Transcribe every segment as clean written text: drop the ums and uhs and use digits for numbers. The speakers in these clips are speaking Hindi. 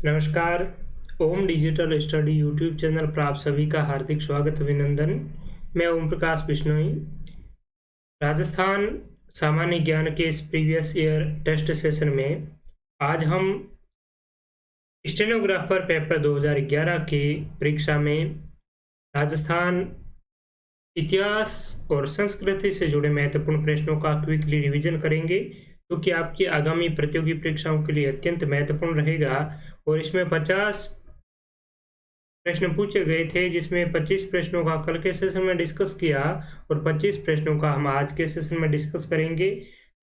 नमस्कार। ओम डिजिटल स्टडी यूट्यूब चैनल पर आप सभी का हार्दिक स्वागत अभिनंदन। मैं ओम प्रकाश बिश्नोई। राजस्थान सामान्य ज्ञान के इस प्रीवियस ईयर टेस्ट सेशन में आज हम स्टेनोग्राफर पेपर 2011 की परीक्षा में राजस्थान इतिहास और संस्कृति से जुड़े महत्वपूर्ण प्रश्नों का क्विकली रिवीजन करेंगे, जो कि आपकी आगामी प्रतियोगी परीक्षाओं के लिए अत्यंत महत्वपूर्ण रहेगा। और इसमें 50 प्रश्न पूछे गए थे, जिसमें 25 प्रश्नों का कल के सेशन में डिस्कस किया और 25 प्रश्नों का हम आज के सेशन में डिस्कस करेंगे।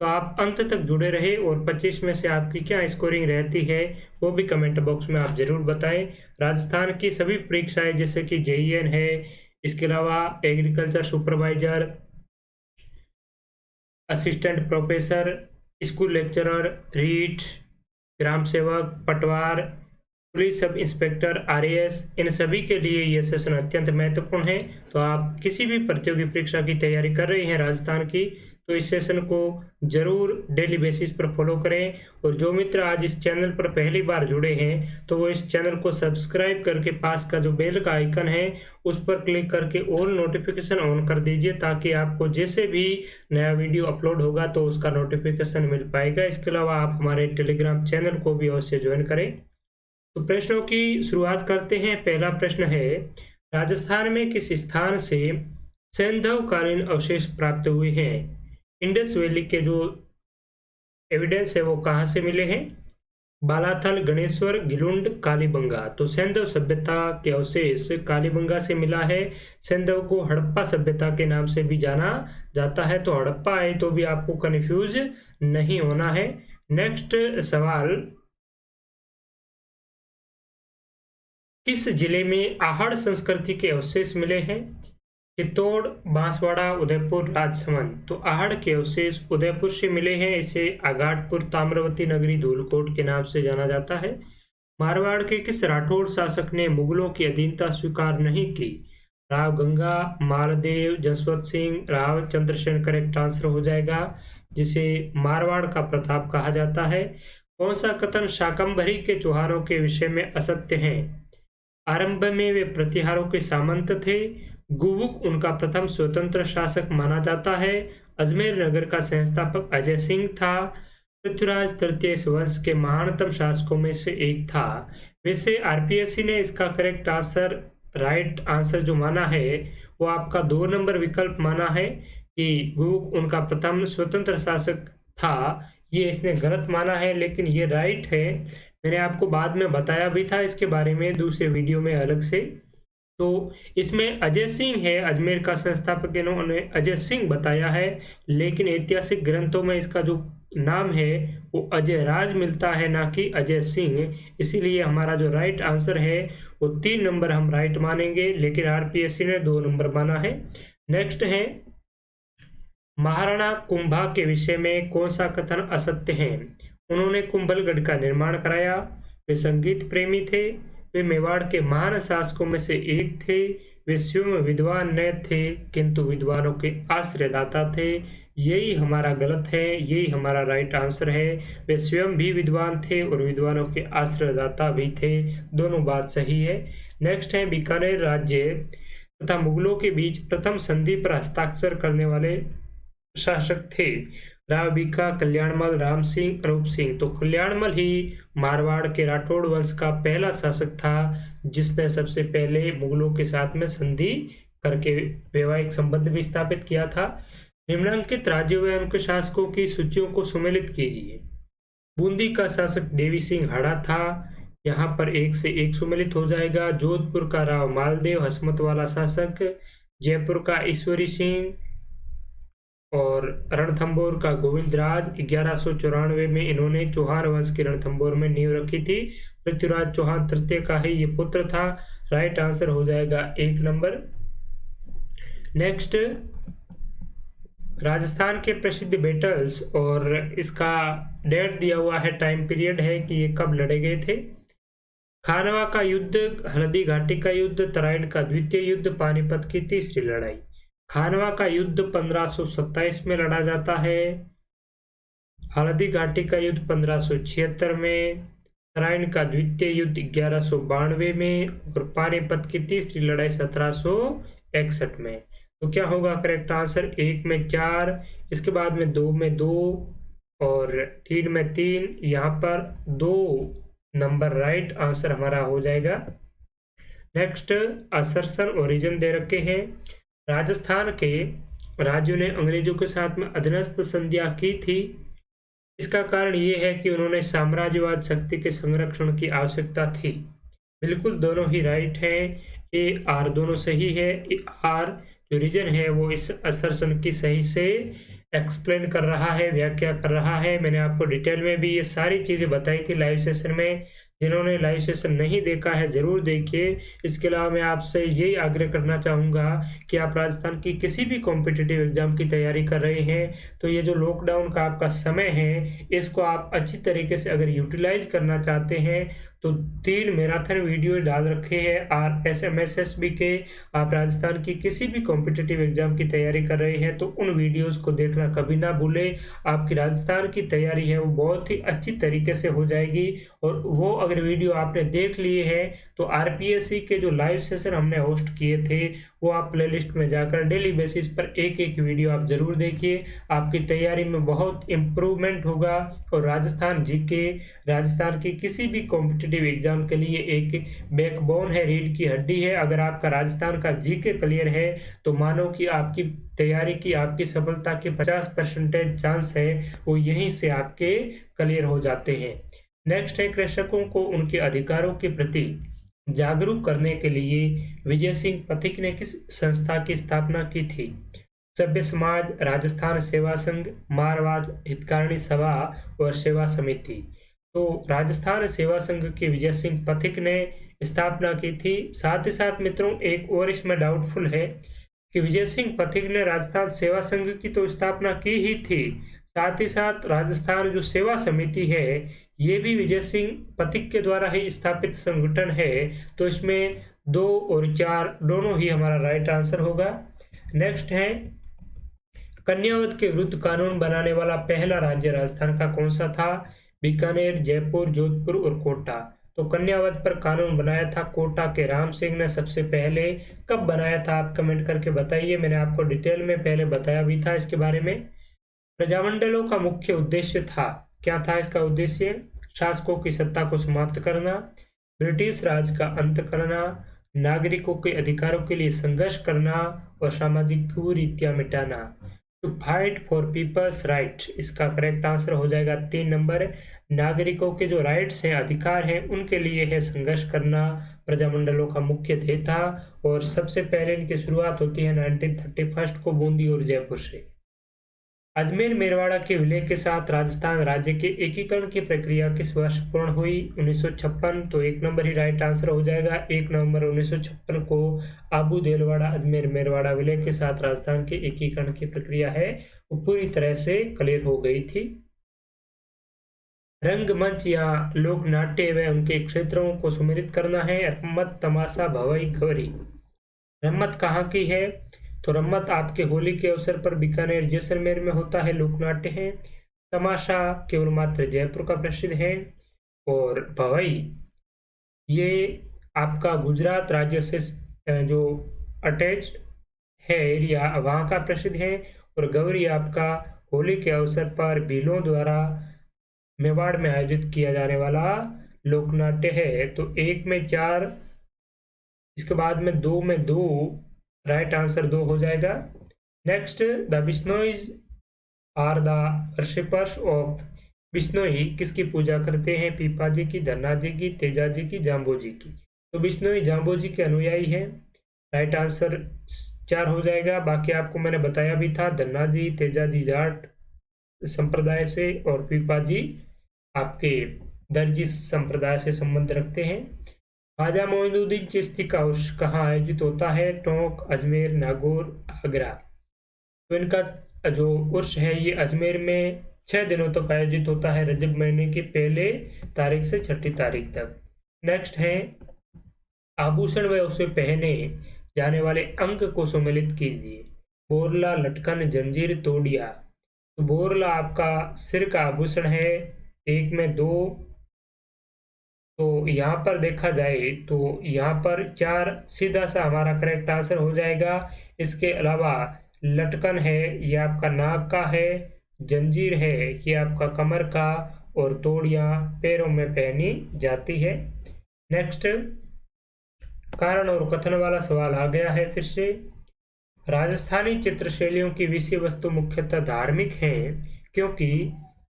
तो आप अंत तक जुड़े रहे और 25 में से आपकी क्या स्कोरिंग रहती है वो भी कमेंट बॉक्स में आप जरूर बताएं। राजस्थान की सभी परीक्षाएं जैसे कि जेईएन है, इसके अलावा agriculture supervisor, assistant professor, school lecturer, REET, ग्राम सेवक, पटवार, पुलिस सब इंस्पेक्टर, आरएएस, इन सभी के लिए ये सेशन अत्यंत महत्वपूर्ण है। तो आप किसी भी प्रतियोगी परीक्षा की तैयारी कर रहे हैं राजस्थान की, तो इस सेशन को जरूर डेली बेसिस पर फॉलो करें। और जो मित्र आज इस चैनल पर पहली बार जुड़े हैं, तो वो इस चैनल को सब्सक्राइब करके पास का जो बेल का आइकन है उस पर क्लिक करके ऑल नोटिफिकेशन ऑन कर दीजिए, ताकि आपको जैसे भी नया वीडियो अपलोड होगा तो उसका नोटिफिकेशन मिल पाएगा। इसके अलावा आप हमारे टेलीग्राम चैनल को भी अवश्य ज्वाइन करें। तो प्रश्नों की शुरुआत करते हैं। पहला प्रश्न है, राजस्थान में किस स्थान से सैंधव कालीन अवशेष प्राप्त हुए हैं? इंडस वैली के जो एविडेंस है वो कहाँ से मिले हैं? बालाथल, गणेश्वर, गिलुंड, कालीबंगा। तो सैंधव सभ्यता के अवशेष कालीबंगा से मिला है। सैंधव को हड़प्पा सभ्यता के नाम से भी जाना जाता है, तो हड़प्पा आए तो भी आपको कंफ्यूज नहीं होना है। नेक्स्ट सवाल, किस जिले में आहड़ संस्कृति के अवशेष मिले हैं? चित्तौड़, बांसवाड़ा, उदयपुर, राजसमंद। तो आहड़ के अवशेष उदयपुर से मिले हैं। इसे आगाटपुर, ताम्रवती नगरी, धूलकोट के नाम से जाना जाता है। मारवाड़ के किस राठौड़ शासक ने मुगलों की अधीनता स्वीकार नहीं की? राव गंगा, मालदेव, जसवंत सिंह, राव चंद्रसेन करेक्ट आंसर हो जाएगा, जिसे मारवाड़ का प्रताप कहा जाता है। कौन सा कथन शाकंभरी के चौहानों के विषय में असत्य है? आरंभ में वे प्रतिहारों के सामंत थे। गुबुक उनका प्रथम स्वतंत्र शासक माना जाता है। अजमेर नगर का संस्थापक अजय सिंह था। पृथ्वीराज तृतीय इस वंश के महानतम शासकों में से एक था। वैसे आरपीएससी ने इसका करेक्ट आंसर, राइट आंसर जो माना है वो आपका 2 नंबर विकल्प माना है कि गुबुक उनका प्रथम स्वतंत्र शासक था। ये इसने गलत माना है, लेकिन ये राइट है। मैंने आपको बाद में बताया भी था इसके बारे में दूसरे वीडियो में अलग से। तो इसमें अजय सिंह है, अजमेर का संस्थापक इन्होंने अजय सिंह बताया है, लेकिन ऐतिहासिक ग्रंथों में इसका जो नाम है वो अजय राज मिलता है, ना कि अजय सिंह। इसीलिए हमारा जो राइट आंसर है वो 3 नंबर हम राइट मानेंगे, लेकिन आरपीएससी ने 2 नंबर माना है। नेक्स्ट है, महाराणा कुंभा के विषय में कौन सा कथन असत्य है? उन्होंने कुंभलगढ़ का निर्माण कराया। वे संगीत प्रेमी थे। वे मेवाड़ के महान शासकों में से एक थे। वे स्वयं विद्वान न थे, किंतु विद्वानों के आश्रयदाता थे। यही हमारा गलत है, यही हमारा राइट आंसर है। वे स्वयं भी विद्वान थे और विद्वानों के आश्रयदाता भी थे। दोनों बात सही है। नेक्स्ट है, बीकानेर राज्य तथा मुगलों के बीच प्रथम संधि पर हस्ताक्षर करने वाले शासक थे। राव बीका, कल्याणमल, राम सिंह, अनूप सिंह। तो कल्याणमल ही मारवाड़ के राठौड़ वंश का पहला शासक था, जिसने सबसे पहले मुगलों के साथ में संधि करके वैवाहिक संबंध भी स्थापित किया था। निम्नलिखित राज्यों व उनके शासकों की सूचियों को सुमेलित कीजिए। बूंदी का शासक देवी सिंह हाड़ा था। यहाँ पर 1 से 1 सुमेलित हो जाएगा। जोधपुर का राव मालदेव हसमत वाला शासक। जयपुर का ईश्वरी सिंह और रणथंबोर का गोविंदराज। 1194 में इन्होंने चौहान वंश के रणथंबोर में नींव रखी थी। पृथ्वीराज चौहान तृतीय का ही ये पुत्र था। राइट आंसर हो जाएगा 1 नंबर। नेक्स्ट, राजस्थान के प्रसिद्ध बैटल्स और इसका डेट दिया हुआ है, टाइम पीरियड है कि ये कब लड़े गए थे। खानवा का युद्ध, हल्दी घाटी का युद्ध, तराइन का द्वितीय युद्ध, पानीपत की तीसरी लड़ाई। खानवा का युद्ध 1527 में लड़ा जाता है। हल्दी घाटी का युद्ध 1576 में। तराइन का द्वितीय युद्ध 1192 में और पानीपत की तीसरी लड़ाई 1761 में। तो क्या होगा करेक्ट आंसर? 1 में 4, इसके बाद में 2 में 2 और 3 में 3, यहाँ पर 2 नंबर राइट आंसर हमारा हो जाएगा। नेक्स्ट, असर्शन ओरिजिन दे रखे हैं। राजस्थान के राज्यों ने अंग्रेजों के साथ में अधीनस्थ संधियां की थी। इसका कारण ये है कि उन्होंने साम्राज्यवाद शक्ति के संरक्षण की आवश्यकता थी। बिल्कुल दोनों ही राइट हैं, ए आर दोनों सही है। आर जो रीजन है वो इस असर्शन की सही से एक्सप्लेन कर रहा है, व्याख्या कर रहा है। मैंने आपको डिटेल में भी ये सारी चीजें बताई थी लाइव सेशन में। जिन्होंने लाइव सेशन नहीं देखा है जरूर देखिए। इसके अलावा मैं आपसे यही आग्रह करना चाहूँगा कि आप राजस्थान की किसी भी कॉम्पिटिटिव एग्जाम की तैयारी कर रहे हैं तो ये जो लॉकडाउन का आपका समय है इसको आप अच्छी तरीके से अगर यूटिलाइज करना चाहते हैं तो 3 मैराथन वीडियो डाल रखे हैं RSMSSB के। आप राजस्थान की किसी भी कॉम्पिटिटिव एग्जाम की तैयारी कर रहे हैं तो उन वीडियोस को देखना कभी ना भूलें। आपकी राजस्थान की तैयारी है वो बहुत ही अच्छी तरीके से हो जाएगी। और वो अगर वीडियो आपने देख लिए हैं तो RPSC के जो लाइव सेशन हमने होस्ट किए थे वो आप प्लेलिस्ट में जाकर डेली बेसिस पर एक एक वीडियो आप जरूर देखिए। आपकी तैयारी में बहुत इम्प्रूवमेंट होगा। और राजस्थान जीके राजस्थान की किसी भी कॉम्पिटिटिव एग्जाम के लिए एक बैकबोन है, रीढ़ की हड्डी है। अगर आपका राजस्थान का जीके क्लियर है तो मानो कि आपकी तैयारी की, आपकी सफलता के 50% चांस है वो यहीं से आपके क्लियर हो जाते हैं। नेक्स्ट है, कृषकों को उनके अधिकारों के प्रति जागरूक करने के लिए विजय सिंह पथिक ने किस संस्था की स्थापना की थी? सभ्य समाज, राजस्थान सेवा संघ, मारवाड़ हितकारिणी सभा और सेवा समिति। तो राजस्थान सेवा संघ की विजय सिंह पथिक ने स्थापना की थी। साथ ही साथ मित्रों एक और इसमें डाउटफुल है कि विजय सिंह पथिक ने राजस्थान सेवा संघ की तो स्थापना की ही थी, साथ ही साथ राजस्थान जो सेवा समिति है ये भी विजय सिंह पथिक के द्वारा ही स्थापित संगठन है। तो इसमें 2 और 4 दोनों ही हमारा राइट आंसर होगा। नेक्स्ट है, कन्यावध के विरुद्ध कानून बनाने वाला पहला राज्य राजस्थान का कौन सा था? बीकानेर, जयपुर, जोधपुर और कोटा। तो कन्यावध पर कानून बनाया था कोटा के राम सिंह ने सबसे पहले। कब बनाया था आप कमेंट करके बताइए। मैंने आपको डिटेल में पहले बताया भी था इसके बारे में। प्रजामंडलों का मुख्य उद्देश्य था, क्या था इसका उद्देश्य? शासकों की सत्ता को समाप्त करना, ब्रिटिश राज का अंत करना, नागरिकों के अधिकारों के लिए संघर्ष करना और सामाजिक कुरीतियां मिटाना। To fight for people's right, इसका करेक्ट आंसर हो जाएगा 3 नंबर। नागरिकों के जो राइट्स हैं, अधिकार हैं, उनके लिए है संघर्ष करना प्रजामंडलों का मुख्य ध्येय था। और सबसे पहले इनकी शुरुआत होती है 1931 को बूंदी और जयपुर से। अजमेर मेरवाड़ा के विलय के साथ राजस्थान राज्य के एकीकरण की प्रक्रिया किस वर्ष पूर्ण हुई? 1956। तो 1 नंबर ही राइट आंसर हो जाएगा। 1 नवंबर 1956 को आबू देलवाड़ा अजमेर मेरवाड़ा विलय के साथ राजस्थान के एकीकरण की प्रक्रिया है वो पूरी तरह से क्लियर हो गई थी। रंगमंच या लोक नाट्य व उनके क्षेत्रों को सुमेलित करना है। रम्मत, तमाशा, भवई, गौरी। रम्मत कहाँ की है? तो रम्मत आपके होली के अवसर पर बीकानेर जैसलमेर में होता है, लोकनाट्य है। तमाशा केवल मात्र जयपुर का प्रसिद्ध है। और भवई ये आपका गुजरात राज्य से जो अटैच्ड है एरिया वहाँ का प्रसिद्ध है। और गौरी आपका होली के अवसर पर भीलों द्वारा मेवाड़ में आयोजित किया जाने वाला लोकनाट्य है। तो 1 में 4, इसके बाद में 2 में 2, राइट आंसर 2 हो जाएगा। Next, the Bishnois are the worshippers of. Bishnoi किसकी पूजा करते हैं? पीपा जी की, धन्ना जी की, तेजा जी की, जाम्बो जी की। तो बिश्नोई जाम्बो जी के अनुयायी है। राइट आंसर 4 हो जाएगा। बाकी आपको मैंने बताया भी था, धन्ना जी, तेजा जी जाट संप्रदाय से और पीपा जी आपके दर्जी संप्रदाय से संबंध रखते हैं। ख्वाजा मोइनुद्दीन चिश्ती का उर्स कहाँ आयोजित होता है? टोंक, अजमेर, नागौर, आगरा। तो इनका जो उर्स है ये अजमेर में 6 दिनों तक आयोजित होता है, रजब महीने की पहले तारीख से 6ठी तारीख तक। नेक्स्ट है, आभूषण व उसे पहने जाने वाले अंग को सम्मिलित कीजिए। बोरला, लटकन, जंजीर, तोड़िया। तो बोरला आपका सिर का आभूषण है। 1 में 2, तो यहाँ पर देखा जाए तो यहाँ पर 4 सीधा सा हमारा करेक्ट आंसर हो जाएगा। इसके अलावा लटकन है, ये आपका नाक का है, जंजीर है, ये आपका कमर का, और तोड़ियां पैरों में पहनी जाती है। नेक्स्ट कारण और कथन वाला सवाल आ गया है फिर से। राजस्थानी चित्रशैलियों की विषय वस्तु मुख्यतः धार्मिक है, क्योंकि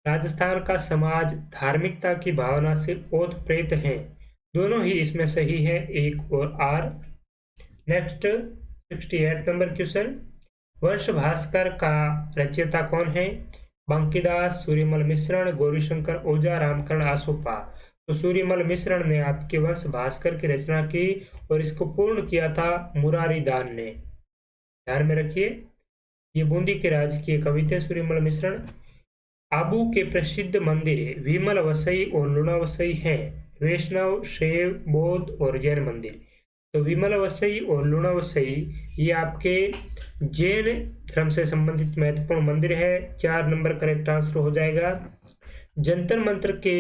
राजस्थान का समाज धार्मिकता की भावना से ओतप्रोत है। दोनों ही इसमें सही है, 1 और आर। नेक्स्ट 68 नंबर क्वेश्चन, वंश भास्कर का रचयिता कौन है? बंकीदास, सूर्यमल मिश्रण, गौरीशंकर ओझा, रामकरण आसोपा। तो सूर्यमल मिश्रण ने आपके वंश भास्कर की रचना की और इसको पूर्ण किया था मुरारी दान ने। ध्यान में रखिए, ये बूंदी के राज्य के कवि थे सूर्यमल मिश्रण। आबू के प्रसिद्ध मंदिर विमल वसई और लुणावसई हैं, वैष्णव, शैव, बौद्ध और जैन मंदिर। तो विमल वसई और लुणावसई ये आपके जैन धर्म से संबंधित महत्वपूर्ण मंदिर है। 4 नंबर करेक्ट आंसर हो जाएगा। जंतर मंत्र के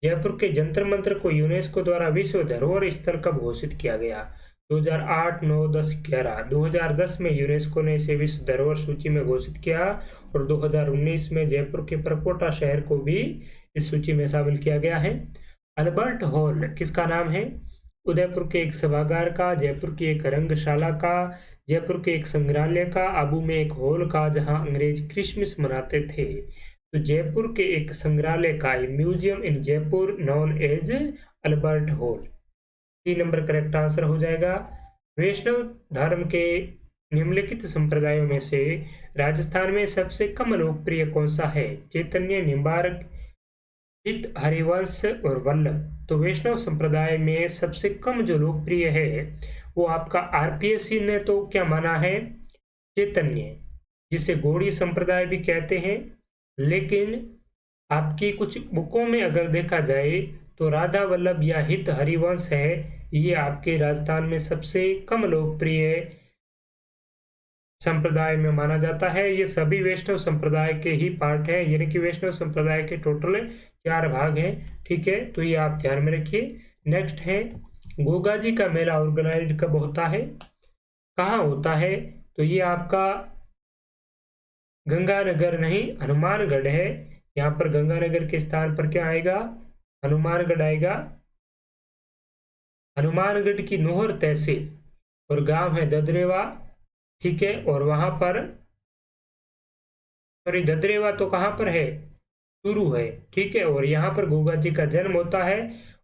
जयपुर के जंतर मंत्र को यूनेस्को द्वारा विश्व धरोहर स्थल कब घोषित किया गया? 2008, 9, 10, 11। 2010 में यूनेस्को ने इसे विश्व धरोहर सूची में घोषित किया और 2019 में जयपुर के परकोटा शहर को भी इस सूची में शामिल किया गया है। अल्बर्ट हॉल किसका नाम है? उदयपुर के एक सभागार का, जयपुर की एक रंगशाला का, जयपुर के एक संग्रहालय का, आबू में एक हॉल का जहां अंग्रेज क्रिसमस मनाते थे। तो जयपुर के एक संग्रहालय का, museum in Jaipur known as Albert Hall. 3 number correct answer हो जाएगा। वैष्णव धर्म के निम्नलिखित संप्रदायों में से राजस्थान में सबसे कम लोकप्रिय कौन सा है? चैतन्य, निम्बार्क, हित, हरिवंश और वल्लभ। तो वैष्णव संप्रदाय में सबसे कम जो लोकप्रिय है वो आपका आरपीएससी ने तो क्या माना है? चैतन्य, जिसे गौड़ी संप्रदाय भी कहते हैं। लेकिन आपकी कुछ बुकों में अगर देखा जाए तो राधा वल्लभ या हित हरिवंश है, ये आपके राजस्थान में सबसे कम लोकप्रिय संप्रदाय में माना जाता है। ये सभी वैष्णव संप्रदाय के ही पार्ट है, यानी कि वैष्णव संप्रदाय के टोटल 4 भाग हैं। ठीक है, तो ये आप ध्यान में रखिए। नेक्स्ट है, गोगा जी का मेला ऑर्गेनाइज कब होता है? कहाँ होता है? तो ये आपका गंगानगर नहीं, हनुमानगढ़ है। यहाँ पर गंगानगर के स्थान पर क्या आएगा? हनुमानगढ़ आएगा। हनुमानगढ़ की नोहर तहसील और गांव है ददरेवा। ठीक है, और वहां पर सॉरी ददरेवा तो कहां पर है? चूरू है। ठीक है, और यहाँ पर गोगा जी का जन्म होता है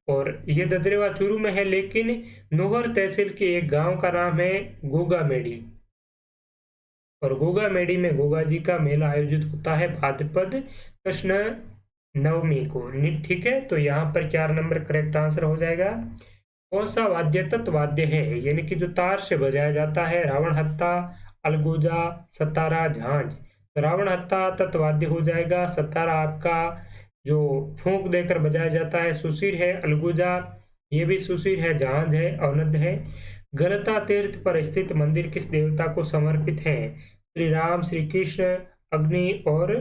और ये ददरेवा चूरू में है, लेकिन नोहर तहसील के एक गांव का नाम है गोगा मेडी, और गोगा मेडी में गोगा जी का मेला आयोजित होता है भाद्रपद कृष्ण नवमी को। ठीक है, तो यहाँ पर 4 नंबर करेक्ट आंसर हो जाएगा। कौन सा वाद्य तत्वाद्य है, यानी कि जो तार से बजाया जाता है? रावण हत्ता, अलगोजा, सतारा, झांझ। तो रावण हत्ता तत्वाद्य हो जाएगा। सतारा आपका जो फूंक देकर बजाया जाता है सुशीर है। अलगोजा ये भी सुशीर है। झांझ है, अवनद है। गलता तीर्थ पर स्थित मंदिर किस देवता को समर्पित है? श्री राम, श्री कृष्ण, अग्नि और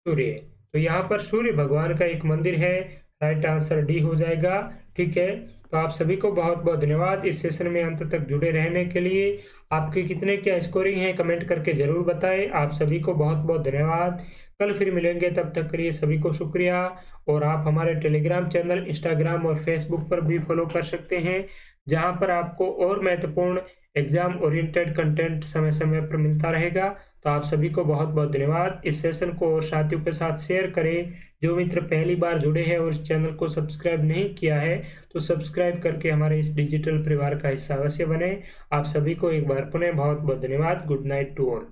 सूर्य। तो यहाँ पर सूर्य भगवान का एक मंदिर है। राइट आंसर डी हो जाएगा। ठीक है, तो आप सभी को बहुत बहुत धन्यवाद इस सेशन में अंत तक जुड़े रहने के लिए। आपके कितने क्या स्कोरिंग है कमेंट करके जरूर बताएं। आप सभी को बहुत बहुत धन्यवाद। कल फिर मिलेंगे, तब तक के लिए सभी को शुक्रिया। और आप हमारे टेलीग्राम चैनल, इंस्टाग्राम और फेसबुक पर भी फॉलो कर सकते हैं, जहां पर आपको और महत्वपूर्ण एग्जाम ओरिएंटेड कंटेंट समय समय पर मिलता रहेगा। तो आप सभी को बहुत बहुत धन्यवाद। इस सेशन को और साथियों के साथ शेयर करें। जो मित्र पहली बार जुड़े हैं और इस चैनल को सब्सक्राइब नहीं किया है तो सब्सक्राइब करके हमारे इस डिजिटल परिवार का हिस्सा अवश्य बने। आप सभी को एक बार पुनः बहुत बहुत धन्यवाद। Good night to all.